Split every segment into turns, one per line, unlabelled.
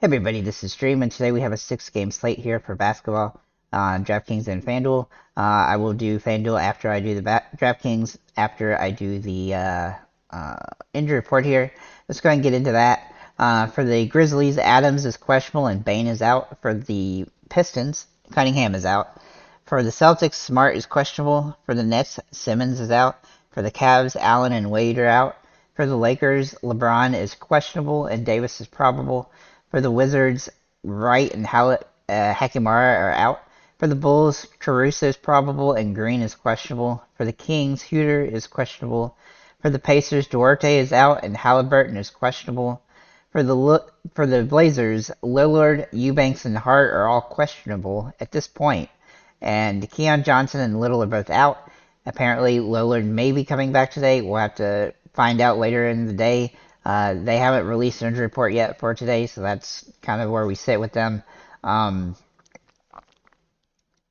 Hey everybody, this is Stream, and today we have a 6-game slate here for basketball on DraftKings and Fanduel. I will do Fanduel after I do the DraftKings, after I do the injury report here. Let's go ahead and get into that. For the Grizzlies, Adams is questionable and Bane is out. For the Pistons, Cunningham is out. For the Celtics, Smart is questionable. For the Nets, Simmons is out. For the Cavs, Allen and Wade are out. For the Lakers, LeBron is questionable and Davis is probable. For the Wizards, Wright and Hakimura are out. For the Bulls, Caruso is probable and Green is questionable. For the Kings, Huter is questionable. For the Pacers, Duarte is out and Halliburton is questionable. For the Blazers, Lillard, Eubanks, and Hart are all questionable at this point. And Keon Johnson and Little are both out. Apparently, Lillard may be coming back today. We'll have to find out later in the day. They haven't released an injury report yet for today, so that's kind of where we sit with them.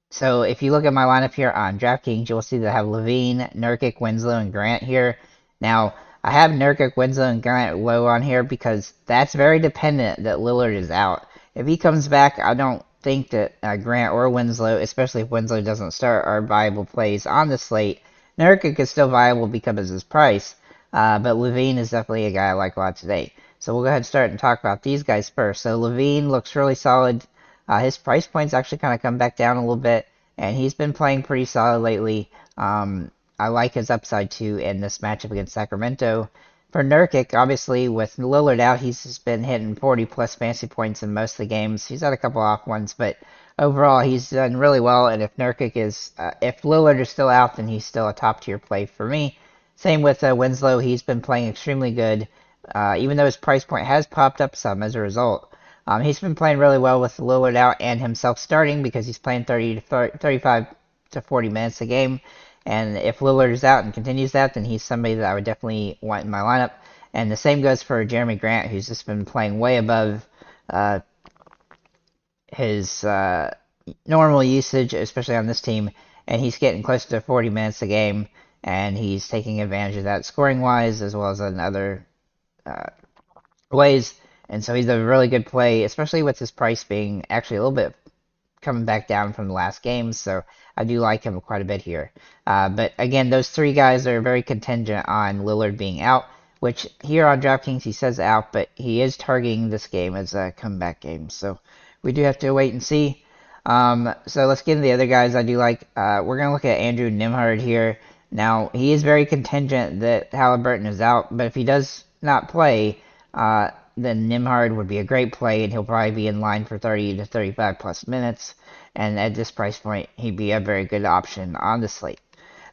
So if you look at my lineup here on DraftKings, you'll see that I have Levine, Nurkic, Winslow, and Grant here. Now, I have Nurkic, Winslow, and Grant low on here because that's very dependent that Lillard is out. If he comes back, I don't think that Grant or Winslow, especially if Winslow doesn't start, are viable plays on the slate. Nurkic is still viable because of his price. But Levine is definitely a guy I like a lot today. So we'll go ahead and start and talk about these guys first. So Levine looks really solid. His price points actually kind of come back down a little bit, and he's been playing pretty solid lately. I like his upside too in this matchup against Sacramento. For Nurkic, obviously with Lillard out, he's just been hitting 40 plus fantasy points in most of the games. He's had a couple off ones, but overall he's done really well. And if if Lillard is still out, then he's still a top tier play for me. Same with Winslow. He's been playing extremely good, even though his price point has popped up some as a result. He's been playing really well with Lillard out and himself starting because he's playing 35 to 40 minutes a game. And if Lillard is out and continues that, then he's somebody that I would definitely want in my lineup. And the same goes for Jeremy Grant, who's just been playing way above his normal usage, especially on this team. And he's getting close to 40 minutes a game. And he's taking advantage of that scoring-wise as well as in other ways. And so he's a really good play, especially with his price being actually a little bit coming back down from the last game. So I do like him quite a bit here. But again, those three guys are very contingent on Lillard being out, which here on DraftKings he says out, but he is targeting this game as a comeback game. So we do have to wait and see. So let's get into the other guys I do like. We're going to look at Andrew Nembhard here. Now, he is very contingent that Halliburton is out, but if he does not play, then Nembhard would be a great play, and he'll probably be in line for 30 to 35 plus minutes, and at this price point, he'd be a very good option on the slate.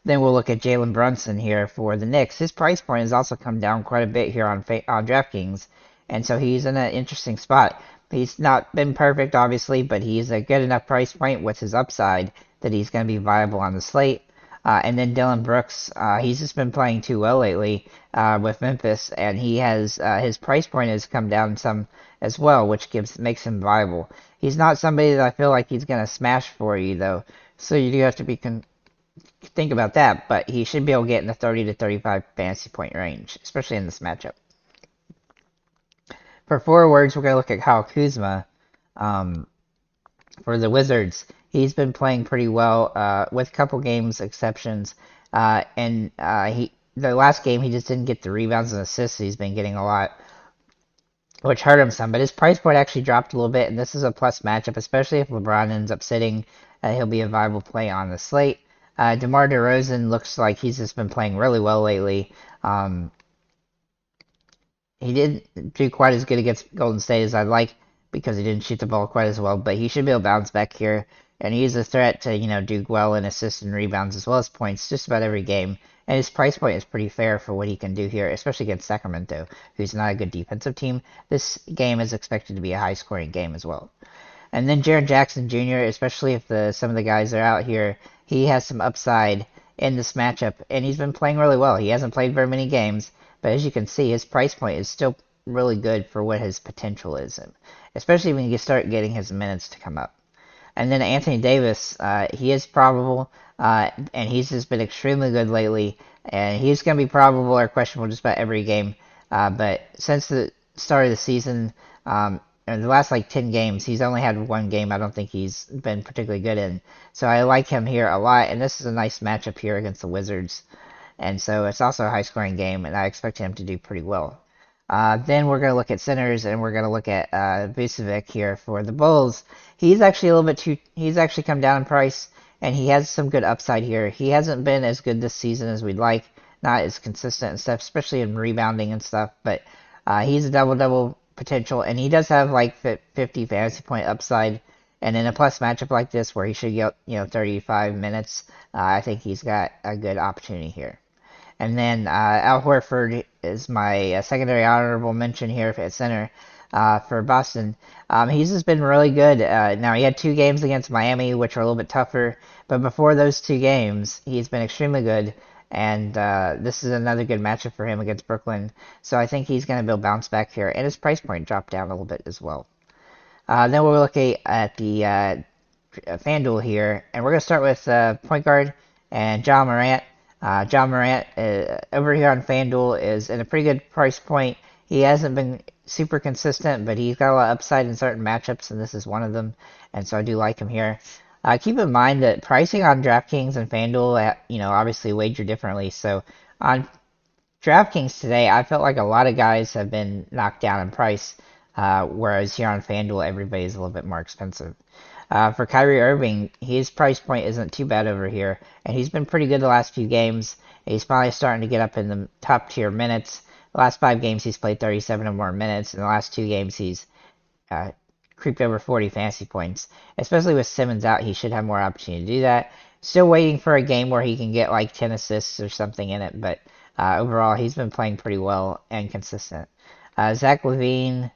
Then we'll look at Jalen Brunson here for the Knicks. His price point has also come down quite a bit here on DraftKings, and so he's in an interesting spot. He's not been perfect, obviously, but he's a good enough price point with his upside that he's going to be viable on the slate. And then Dillon Brooks, he's just been playing too well lately with Memphis, and he has his price point has come down some as well, which makes him viable. He's not somebody that I feel like he's going to smash for you, though, so you do have to think about that, but he should be able to get in the 30 to 35 fantasy point range, especially in this matchup. For forwards, we're going to look at Kyle Kuzma for the Wizards. He's been playing pretty well, with a couple games exceptions. The last game he just didn't get the rebounds and assists he's been getting a lot, which hurt him some. But his price point actually dropped a little bit, and this is a plus matchup, especially if LeBron ends up sitting. He'll be a viable play on the slate. DeMar DeRozan looks like he's just been playing really well lately. He didn't do quite as good against Golden State as I'd like because he didn't shoot the ball quite as well, but he should be able to bounce back here. And he's a threat to, do well in assists and rebounds as well as points just about every game. And his price point is pretty fair for what he can do here, especially against Sacramento, who's not a good defensive team. This game is expected to be a high-scoring game as well. And then Jaren Jackson Jr., especially if some of the guys are out here, he has some upside in this matchup, and he's been playing really well. He hasn't played very many games, but as you can see, his price point is still really good for what his potential is, especially when you start getting his minutes to come up. And then Anthony Davis, he is probable, and he's just been extremely good lately, and he's going to be probable or questionable just about every game. But since the start of the season, in the last like 10 games, he's only had one game I don't think he's been particularly good in. So I like him here a lot, and this is a nice matchup here against the Wizards. And so it's also a high-scoring game, and I expect him to do pretty well. Then we're going to look at centers, and we're going to look at Vucevic here for the Bulls. He's actually a little bit too. He's actually come down in price, and he has some good upside here. He hasn't been as good this season as we'd like, not as consistent and stuff, especially in rebounding and stuff. But he's a double-double potential, and he does have like 50 fantasy point upside. And in a plus matchup like this, where he should get 35 minutes, I think he's got a good opportunity here. And then Al Horford is my secondary honorable mention here at center for Boston. He's just been really good. Now, he had 2 games against Miami, which are a little bit tougher. But before those 2 games, he's been extremely good. And this is another good matchup for him against Brooklyn. So I think he's going to be able to bounce back here. And his price point dropped down a little bit as well. Then we'll look at the Fanduel here. And we're going to start with point guard and John Morant. John Morant over here on FanDuel is in a pretty good price point. He hasn't been super consistent, but he's got a lot of upside in certain matchups, and this is one of them. And so I do like him here. Keep in mind that pricing on DraftKings and FanDuel, obviously wager differently. So on DraftKings today, I felt like a lot of guys have been knocked down in price, whereas here on FanDuel, everybody's a little bit more expensive. For Kyrie Irving, his price point isn't too bad over here, and he's been pretty good the last few games. He's finally starting to get up in the top tier minutes. The last 5 games, he's played 37 or more minutes. In the last 2 games, he's creeped over 40 fantasy points. Especially with Simmons out, he should have more opportunity to do that. Still waiting for a game where he can get like 10 assists or something in it, but overall, he's been playing pretty well and consistent. Zach LaVine,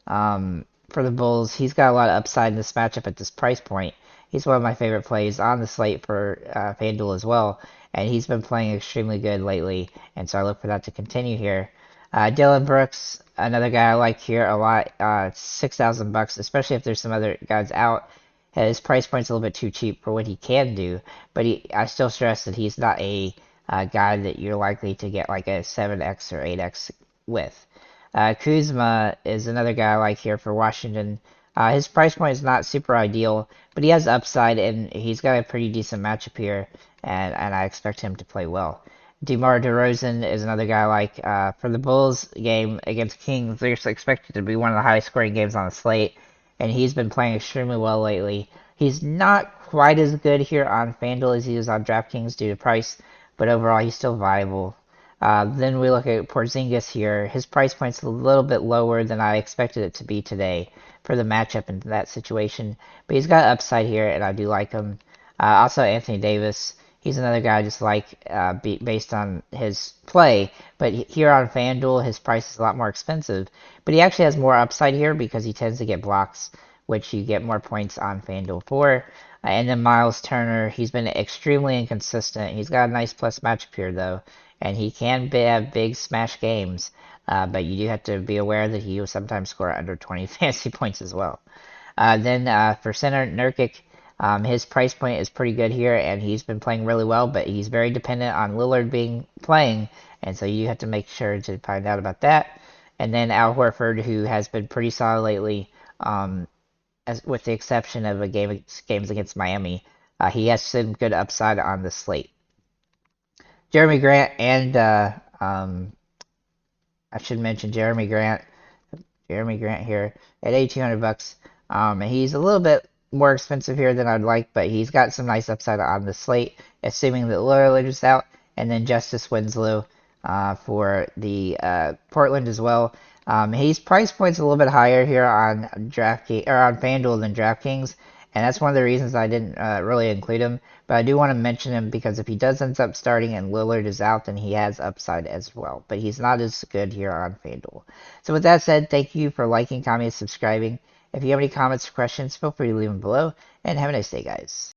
for the Bulls, he's got a lot of upside in this matchup at this price point. He's one of my favorite plays on the slate for FanDuel as well, and he's been playing extremely good lately, and so I look for that to continue here. Dylan Brooks, another guy I like here a lot, $6,000, especially if there's some other guys out. His price point's a little bit too cheap for what he can do, but I still stress that he's not a guy that you're likely to get like a 7x or 8x with. Kuzma is another guy I like here for Washington. His price point is not super ideal, but he has upside, and he's got a pretty decent matchup here, and I expect him to play well. DeMar DeRozan is another guy I like. For the Bulls game against Kings, they're expected to be one of the highest scoring games on the slate, and he's been playing extremely well lately. He's not quite as good here on FanDuel as he is on DraftKings due to price, but overall he's still viable. Then we look at Porzingis here. His price point's a little bit lower than I expected it to be today for the matchup in that situation. But he's got upside here, and I do like him. Also, Anthony Davis. He's another guy I just like based on his play. But here on FanDuel, his price is a lot more expensive. But he actually has more upside here because he tends to get blocks, which you get more points on FanDuel for. And then Miles Turner, he's been extremely inconsistent. He's got a nice plus matchup here, though. And he can have big smash games, but you do have to be aware that he will sometimes score under 20 fantasy points as well. Then for center, Nurkic, his price point is pretty good here, and he's been playing really well, but he's very dependent on Lillard playing, and so you have to make sure to find out about that. And then Al Horford, who has been pretty solid lately, with the exception of games against Miami. He has some good upside on the slate. Jeremy Grant and I should mention Jeremy Grant here at $8,200. And he's a little bit more expensive here than I'd like, but he's got some nice upside on the slate, assuming that Lillard is out, and then Justice Winslow for the Portland as well. His price point's a little bit higher here on DraftKings or on FanDuel than DraftKings, and that's one of the reasons I didn't really include him. But I do want to mention him because if he does end up starting and Lillard is out, then he has upside as well. But he's not as good here on FanDuel. So with that said, thank you for liking, commenting, and subscribing. If you have any comments or questions, feel free to leave them below. And have a nice day, guys.